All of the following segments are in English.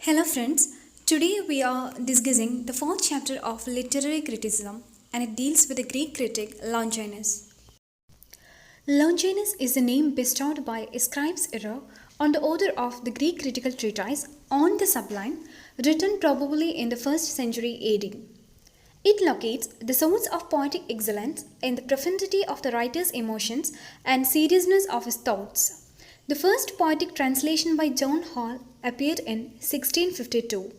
Hello friends, today we are discussing the fourth chapter of literary criticism and it deals with the Greek critic Longinus. Longinus is the name bestowed by a scribe's error on the author of the Greek critical treatise on the Sublime, written probably in the 1st century AD. It locates the source of poetic excellence in the profundity of the writer's emotions and seriousness of his thoughts. The first poetic translation by John Hall appeared in 1652.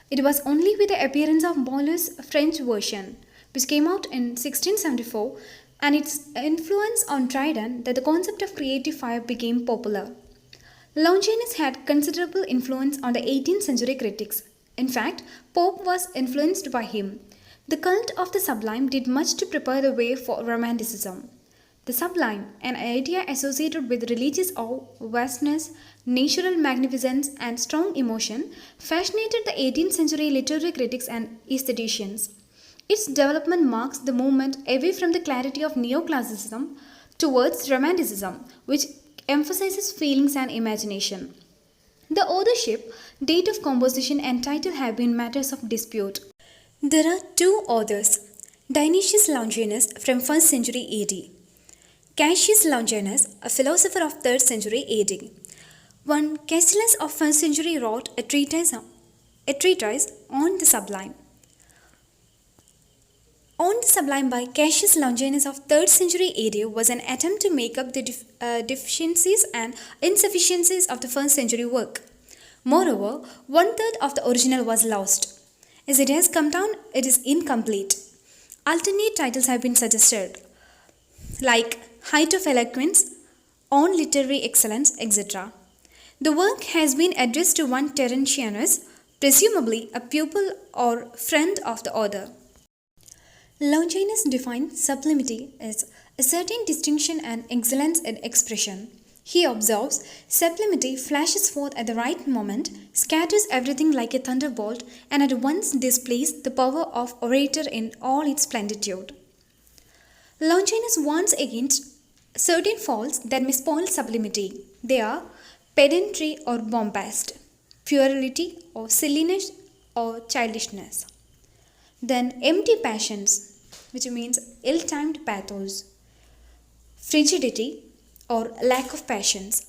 It was only with the appearance of Boileau's French version, which came out in 1674, and its influence on Dryden that the concept of creative fire became popular. Longinus had considerable influence on the 18th century critics. In fact, Pope was influenced by him. The cult of the Sublime did much to prepare the way for Romanticism. The sublime, an idea associated with religious awe, vastness, natural magnificence, and strong emotion, fascinated the 18th century literary critics and aestheticians. Its development marks the movement away from the clarity of neoclassicism towards Romanticism, which emphasizes feelings and imagination. The authorship, date of composition, and title have been matters of dispute. There are two authors, Dionysius Longinus from 1st century AD. Cassius Longinus, a philosopher of 3rd century AD. One Castellus of 1st century wrote a treatise on the Sublime. On the Sublime by Cassius Longinus of 3rd century AD was an attempt to make up the deficiencies and insufficiencies of the 1st century work. Moreover, 1/3 of the original was lost. As it has come down, it is incomplete. Alternate titles have been suggested, like Height of Eloquence, On Literary Excellence, etc. The work has been addressed to one Terentianus, presumably a pupil or friend of the author. Longinus defines sublimity as a certain distinction and excellence in expression. He observes, sublimity flashes forth at the right moment, scatters everything like a thunderbolt, and at once displays the power of orator in all its plenitude. Longinus warns against certain faults that may spoil sublimity. They are pedantry or bombast, puerility or silliness or childishness. Then empty passions, which means ill-timed pathos, frigidity or lack of passions.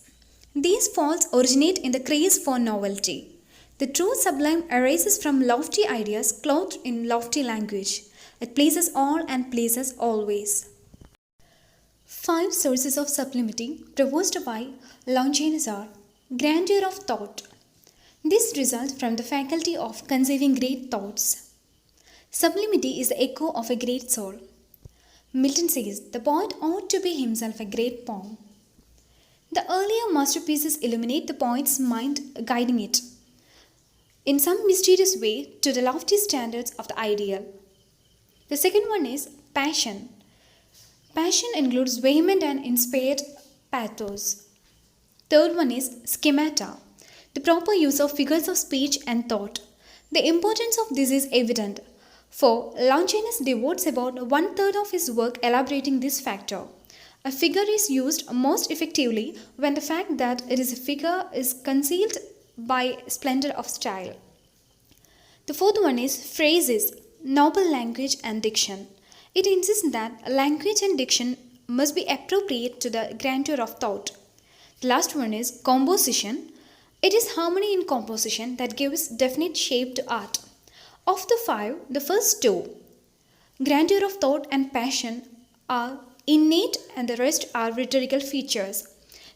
These faults originate in the craze for novelty. The true sublime arises from lofty ideas clothed in lofty language. It pleases all and pleases always. 5 sources of sublimity proposed by Longinus are grandeur of thought. This results from the faculty of conceiving great thoughts. Sublimity is the echo of a great soul. Milton says the poet ought to be himself a great poem. The earlier masterpieces illuminate the poet's mind, guiding it in some mysterious way to the lofty standards of the ideal. The second one is passion. Passion includes vehement and inspired pathos. Third one is schemata, the proper use of figures of speech and thought. The importance of this is evident, for Longinus devotes about 1/3 of his work elaborating this factor. A figure is used most effectively when the fact that it is a figure is concealed by splendor of style. The fourth one is phrases, noble language and diction. It insists that language and diction must be appropriate to the grandeur of thought. The last one is composition. It is harmony in composition that gives definite shape to art. Of the 5, the first 2, grandeur of thought and passion, are innate and the rest are rhetorical features.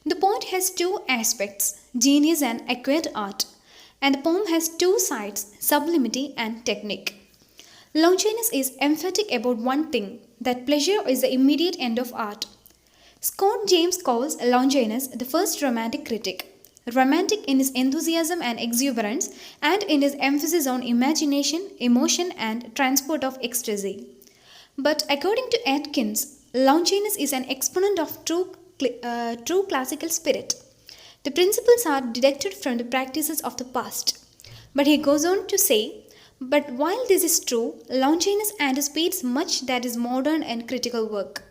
The poet has 2 aspects, genius and acquired art, and the poem has 2 sides, sublimity and technique. Longinus is emphatic about one thing, that pleasure is the immediate end of art. Scott James calls Longinus the first romantic critic. Romantic in his enthusiasm and exuberance, and in his emphasis on imagination, emotion, and transport of ecstasy. But according to Atkins, Longinus is an exponent of true classical spirit. The principles are deducted from the practices of the past. But he goes on to say, but while this is true, Longinus anticipates much that is modern and critical work.